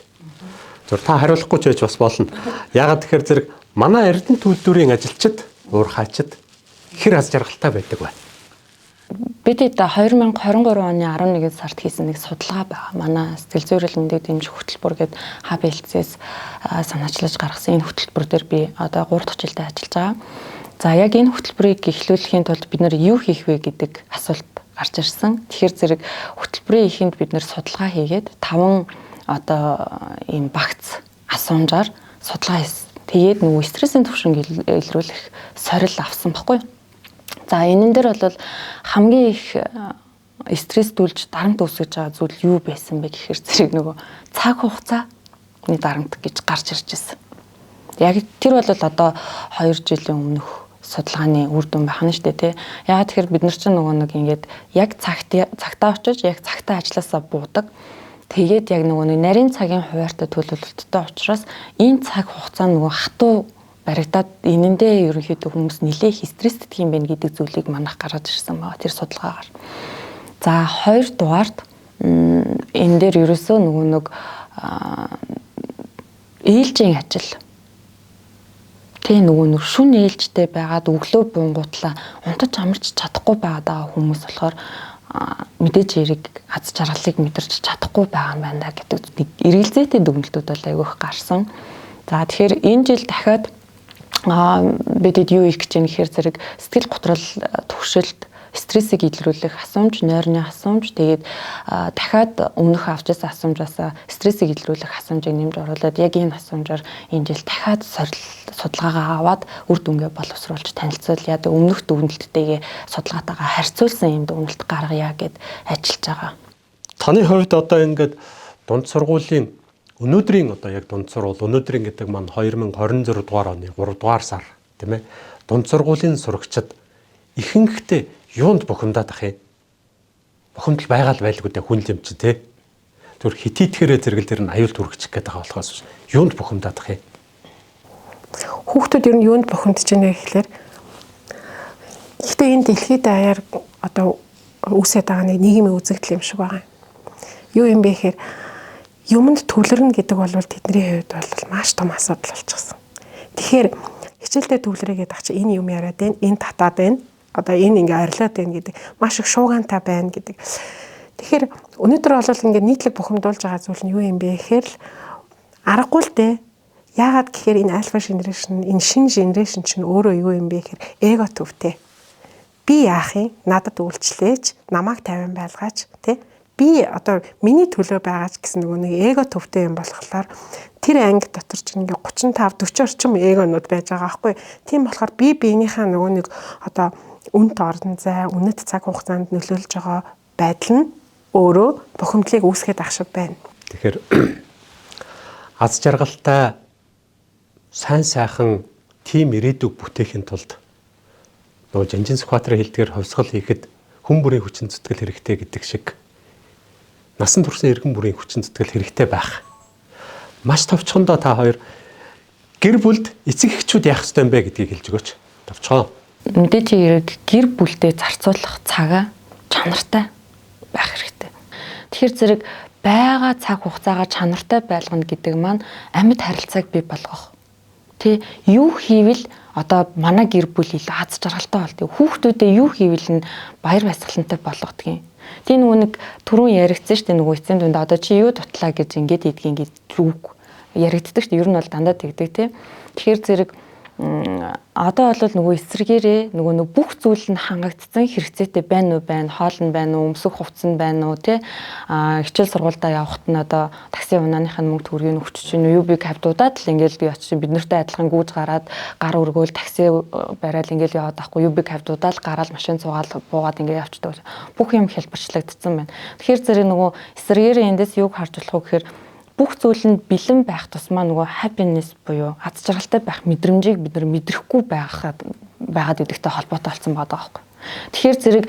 Зөв та хариулахгүй ч байж бас болно. Яагаад тэгэхээр зэрэг манай Эрдэнэ төлөвлөрийн ажилчид, уурхайчид хэр аз жаргалтай байдаг вэ? Бид 2023 оны 11 сард хийсэн нэг судалгаа байгаа. Манай сэтгэл зүйн мэндийг дэмжих хөтөлбөр гэдэг HBLC-с санаачлаж гаргасан энэ хөтөлбөр дээр би одоо 3 дахь жилдээ ажиллаж байгаа. За яг энэ хөтөлбөрийг эхлүүлэхийн тулд бид нэр юу хийх вэ гэдэг асуулт гарч ирсэн. Тэгэхээр зэрэг хөтөлбөрийн эхэнд бид нэр судалгаа хийгээд 5 одоо ийм багц асуумжаар судалгаа хийсэн. Тэгээд нөгөө стрессийн түвшинг илрүүлэх сорил авсан баггүй. За энэн дээр бол хамгийн их стресстүүлж дарамт үүсгэж байгаа зүйл юу байсан бэ гэхээр зэрэг нөгөө цаг хугацааны дарамт гэж гарч ирж байсан. Яг тэр бол одоо 2 жилийн өмнөх судалгааны үр дүн байх нь шүү дээ тий. Яагаад тэгэхээр бид нар чинь нөгөө нэг ингээд яг цагтаа очиж яг цагтаа ажилласаа буудаг. Тэгээд яг нөгөө нарийн цагийн хуваарьтай төлөвлөлттэй учраас энэ цаг хугацаа нөгөө хатуу баригдаад энэндээ ерөнхийдөө хүмүүс нэлээх стресстэй юм байна гэдэг зүйлийг манайх гаргаж ирсэн байгаа тэр судалгаагаар. За 2 дугаард энэ дээр ерөөсөө нөгөө ээлжийн ажил. Тэ нөгөө шүн ээлжтэй байгаад өглөө бунгуутлаа унтаж амарч чадахгүй байгаа хүмүүс болохоор мэдээж эрэг аз жаргалыг мэдэрч чадахгүй байгаа юм байна гэдэг эргэлзээтэй дүгнэлтүүд бол айгүйх гарсан. За тэгэхээр энэ жил дахиад бидэд юу их гэж юм гэхээр зэрэг сэтгэл готрол төвшөлт стрессийг илрүүлэх асуумж, нойрны асуумж тэгээд дахиад өмнөх авч байсан асуумжаас стрессийг илрүүлэх асуумжийг нэмж оруулаад яг энэ асуумжаар энэ жил дахиад судалгаагаа аваад үр дүнгээ боловсруулж танилцуулъя. Тэгээд өмнөх дүгнэлттэйгээ судалгаатайгаа харьцуулсан юм дүгнэлт гаргая гэд ажиллаж байгаа. Таны хувьд одоо ингээд дунд сургуулийн өнөөдрийн одоо яг дунд сургууль өнөөдрийн гэдэг маань 2026 дугаар оны 3 дугаар сар тийм ээ дунд сургуулийн сурагчид ихэнхдээ юунд бухимдаад ах юм? Бухимдал байгаа л байлгүй дээ хүн юм чи тий. Түр хитийтгэрээ зэрэгэл тэр нь аюулт хүрчих гээд байгаа болохоос юунд бухимдаад ах юм? Хүүхдүүд ер нь юунд бухимдаж байна гэхлээр гэхдээ энэ дэлхийд даяар одоо үүсээд байгаа нэг нийгмийн үзэгдэл юм шиг байгаа. Юу юм бэ гэхээр юмд төвлөрнө гэдэг бол тэдний хувьд бол маш том асуудал болчихсон. Тэгэхээр хичээлдээ төвлөрөө гэдэг чинь энэ юм яриад байна, энэ татаад байна. Одоо энэ ингээ арилаад байна гэдэг маш их шуугаантай байна гэдэг. Тэгэхээр өнөөдөр бол ингээ нийтлэг бухимдуулж байгаа зүйл нь юу юм бэ гэхээр аргагүй л дээ. Яагаад гэхээр энэ альфа генерашн, энэ шинэ генерашн чинь өөрөө юу юм бэ гэхээр эго төвтэй. Би яах юм? Надад үйлчлээч, намайг 50 байлгаач, тий? Би одоо миний төлөө байгаач гэсэн нөгөө нэг эго төвтэй юм болохоор тэр анги дотор ч ингээ 35 40 орчим эгонууд байж байгаа байхгүй. Тийм болохоор би биенийхээ нөгөө нэг одоо үнэт ордон зай, үнэт цаг хугацаанд нөлөөлж байгаа байдал нь өөрөө бухимдлыг үүсгэж ах шиг байна. Тэгэхээр аз жаргалтай сайн сайхан тим ирээдүг бүтээхийн тулд нөгөө Жанжин Сүхбаатарын хэлдгээр хувьсгал хийхэд хүн бүрийн хүчин зүтгэл хэрэгтэй гэдэг шиг насан туршийн иргэн бүрийн хүчин зүтгэл хэрэгтэй байх. Маш товчхондоо та хоёр гэр бүлд эцэг эхчүүд яах ёстой юм бэ гэдгийг хэлж өгөөч. Товчхон. Мэдээж хэрэг гэр бүлдээ зарцуулах цагаа чанартай байх хэрэгтэй. Тэгэхээр зэрэг байгаа цаг хугацаагаа чанартай байлгана гэдэг маань амьд харилцааг бий болгох. Тэ юу хийвэл одоо манай гэр бүл илүү аз жаргалтай болдог. Хүүхдүүдээ юу хийвэл нь баяр баясгалантай болгодог юм. Тийм нөгөө нэг түрүүн яригдсан шүү дээ нөгөө эцсийн дүнд одоо чи юу дутлаа гэж ингэж ийдгийг ингэж үг яригддаг шүү дээ. Ер нь бол дандаа тэгдэг тий. Тэгэхээр зэрэг одоо бол нөгөө эсрэгээрээ нөгөө бүх зүйл нь хангагдсан хэрэгцээтэй байна уу байна, хоол нь байна уу, өмсөх хувцас нь байна уу тий хичээл сургуультай явахт нь одоо такси унааных нь мөнгө төгрөгийг өгч чинь UB каптуудад л ингээл би очиж бид нартай адилхан гүйж гараад гар өргөөл такси барайл ингээл яваад байхгүй UB каптуудаа л гараад машин цугаал буугаад ингээл явчихдаг. Бүх юм хэлбэрчлэгдсэн байна. Тэгэхээр зэрэг нөгөө эсрэгээрээ эндээс юг харж болох вэ гэхээр бүх зүйл нь бэлэн байх тусмаа нөгөө happiness буюу аз жаргалтай байх мэдрэмжийг бид нар мэдрэхгүй байгаад гэдэгтэй холбоотой болсон байгаа байхгүй. Тэгэхээр зэрэг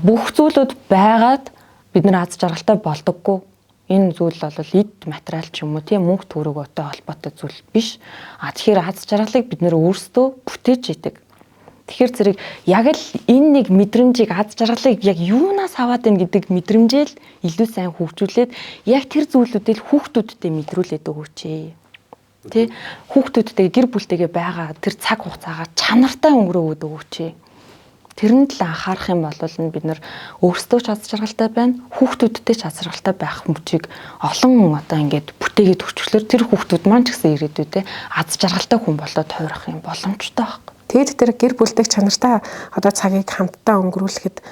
бүх зүйлүүд байгаад бид нар аз жаргалтай болдоггүй. Энэ зүйл бол эд материал ч юм уу тийм мөнгө төгрөгөтэй холбоотой зүйл биш. Тэгэхээр аз жаргалыг бид нар өөрсдөө бүтээж идэг. Тэгэхээр зэрэг яг л энэ нэг мэдрэмжийг аз жаргалыг яг юунаас аваад байна гэдэг мэдрэмжээ л илүү сайн хөгжүүлээд яг тэр зүйлүүдийг хүүхдүүдтэй мэдрүүлээд өгөөч. Тэ хүүхдүүдтэй гэр бүлтэйгээ байгаа тэр цаг хугацаагаа чанартай өнгөрөөгөөд өгөөч. Тэрэнд л анхаарах юм бол бид нар өөрсдөө ч аз жаргалтай байна, хүүхдүүдтэй ч аз жаргалтай байх мөчийг олон одоо ингээд бүтээгээд өгчлөөр тэр хүүхдүүд маань ч гэсэн ирээдүйдээ аз жаргалтай хүн болоод тойрох юм боломжтой байна. Тэгэд тэр гэр бүлтэй чанартай одоо цагийг хамтдаа өнгөрүүлэхэд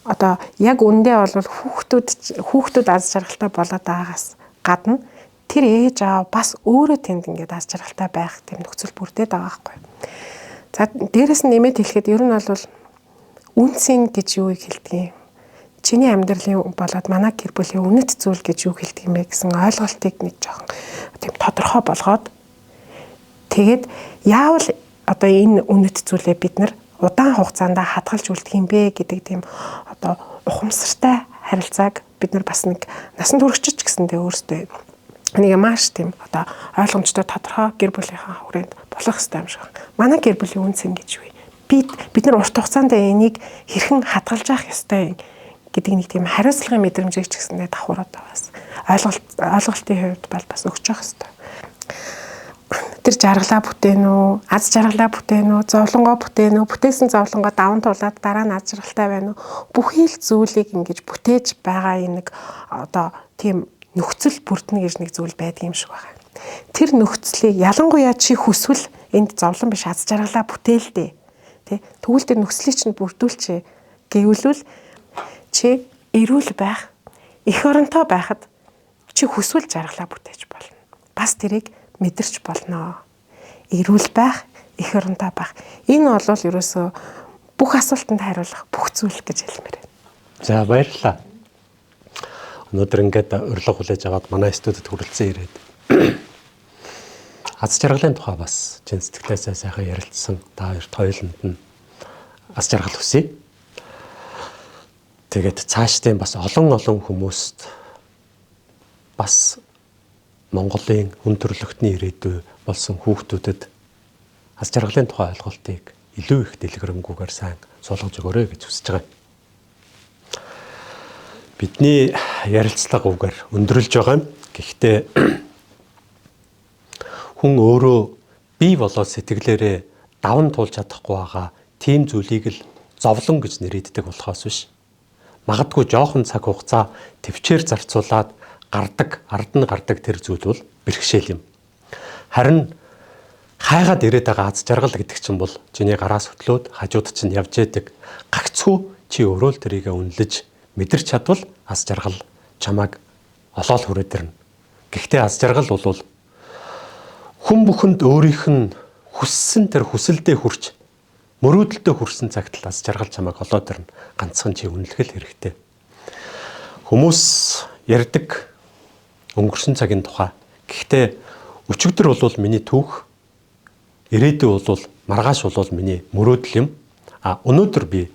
одоо яг үндэ бол хүүхдүүд аз жаргалтай болоод байгаас гадна тэр ээж аав бас өөрөө тэнд ингээд аз жаргалтай байх тийм нөхцөл бүрдээд байгаа байхгүй. За дээрэс нь нэмээд хэлэхэд ер нь бол үнцэн гэж юуг хэлдэг юм. Чиний амьдралын болоод манай гэр бүлийн үнэт зүйл гэж юу хэлдэг юм бэ гэсэн ойлголтыг нэг жоохон тийм тодорхой болгоод тэгээд яавал одоо энэ үнэт зүйлээ бид нар удаан хугацаанд хадгалж үлдэх юм бэ гэдэг тийм одоо ухамсартай харилцааг бид нар бас нэг насан туршиж гэсэндээ өөрсдөө нэг маш тийм одоо ойлгомжтой тодорхой гэр бүлийнхаа хүрээнд болох хэрэгтэй юм шиг байна. Манай гэр бүлийн үнц ингэж вэ? Бид нар урт хугацаанд энийг хэрхэн хадгалж авах ёстой юм гэдэг нэг тийм хариуцлагын мэдрэмжийг ч гэсэндээ давхураад байгаас ойлголтын хувьд бол бас өгч явах хэрэгтэй. Тэр жаргалаа бүтээн үү, аз жаргалаа бүтээн үү, зовлонгоо бүтээн үү, бүтээсэн зовлонгоо даван туулаад дараа нь аз жаргалтай байна уу? Бүхий л зүйлийг ингэж бүтээж байгаа энэ нэг одоо тийм нөхцөл бүрднэ гэж нэг зүйл байдаг юм шиг байна. Тэр нөхцөлийг ялангуяа чи хүсвэл энд зовлон биш аз жаргалаа бүтээлдээ. Тэ? Тэгвэл тэр нөхцөлийг чинь бүрдүүлчихэ гэвэл чи эрүүл байх, эх оронтой байхад чи хүсвэл жаргалаа бүтээж болно. Бас тэрийг мэдэрч болно. Эрүүл байх, эх оронтой байх. Энэ бол ерөөсөө бүх асуултанд хариулах бүх зүйл гэж хэлмээр байна. За баярлалаа. Өнөөдөр ингээд урилга хүлээж аваад манай студид хүрэлцэн ирээд аз жаргалын тухай бас чин сэтгэлээсээ сайхан ярилцсан та хоёрт хоёуланд нь аз жаргал хүсье. Тэгээд цаашдын бас олон хүмүүст бас Монголын хүн төрөлхтний ирээдүй болсон хүүхдүүдэд аз жаргалын тухай ойлголтыг илүү их дэлгэрэнгүйгээр сайн суулгаж өгөөрэй гэж хүсэж байгаа. Бидний ярилцлага үгээр өндөрлж байгаа юм. Гэхдээ хүн өөрөө бий болоод сэтгэлээрээ даван туулж чадахгүй байгаа тийм зүйлийг л зовлон гэж нэрийддэг болохоос биш. Магадгүй жоохон цаг хугацаа төвчээр зарцуулаад ард нь гардаг тэр зүйл бол бэрхшээл юм. Харин хайгаад ирээд байгаа аз жаргал гэдэг чинь бол чиний гараас хөтлөөд хажууд чинь явж яадаг. Гагцхүү чи өөрөө л тэрийг үнэлж мэдэрч чадвал аз жаргал чамайг олоол хүрээд ирнэ. Гэхдээ аз жаргал бол хүн бүхэнд өөрийнх нь хүссэн тэр хүсэлдээ хүрч мөрөөдөлдөө хүрсэн цагт л аз жаргал чамайг олоод ирнэ. Ганцхан чи үнэлэх хэрэгтэй. Хүмүүс ярьдаг өнгөрсөн цагийн тухай. Гэхдээ өчигдөр бол миний түүх, ирээдүй бол маргааш бол миний мөрөөдөл юм. Өнөөдөр би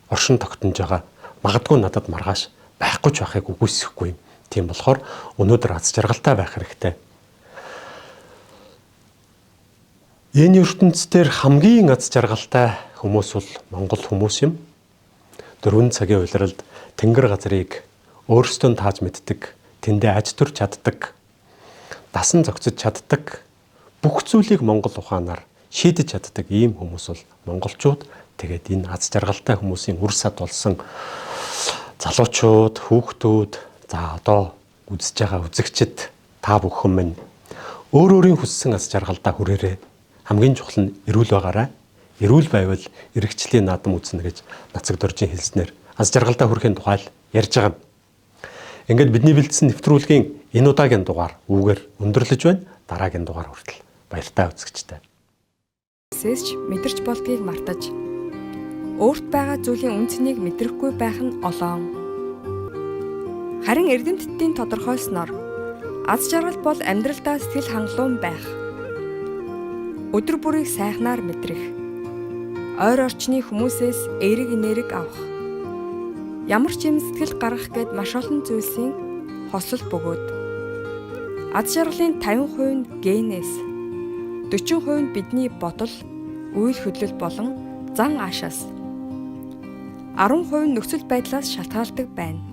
оршин тогтнож байгаа. Магадгүй надад маргааш байхгүй ч байхыг үгүйсэхгүй юм. Тийм болохоор өнөөдөр аз жаргалтай байх хэрэгтэй. Энэ ертөнцийн хамгийн аз жаргалтай хүмүүс бол Монгол хүмүүс юм. 4 цагийн улиралд тэнгэр газрыг өөрсдөө тааж мэддэг, тэндээ аж төрж чаддаг, дасан зохицож чаддаг, бүх зүйлийг Монгол ухаанаар шийдэж чаддаг ийм хүмүүс бол монголчууд. Тэгээд энэ аз жаргалтай хүмүүсийн үр сад болсон залуучууд, хүүхдүүд, за одоо үзэж байгаа үзэгчид та бүхэн минь өөрийн хүссэн аз жаргалдаа хүрээрээ. хамгийн чухал нь эрүүл байгаарай. Эрүүл байвал эрэгчлийн наадам үзнэ гэж Нацаг Доржийн хэлснээр аз жаргалтай хүрэхин тухай л ярьж байгаа юм. Ингээд бидний бэлдсэн нэвтрүүлгийн энэ удаагийн дугаар үүгээр өндөрлөж байна. Дараагийн дугаар хүртэл баяртай үзэгчтэй. Сэсч мэдэрч болдгийг мартаж өөрт байгаа зүйлийн үнцнийг мэдрэхгүй байх нь олоон. Харин эрдэмтдийн тодорхойлсноор аз жаргал бол амьдралдаа сэтгэл хангалуун байх. Өдөр бүрийг сайхнаар мэдрэх. Ойр орчны хүмүүсээс эерэг энерги авах. Ямар ч юм сэтгэл гаргах гэд маш олон зүйлсийн хосол бөгөөд. Аз жаргалын 50% нь генээс, 40% нь бидний бодол, үйл хөдлөл болон зан аашаас, 10% нь нөхцөл байдлаас шалтгаалдаг байна.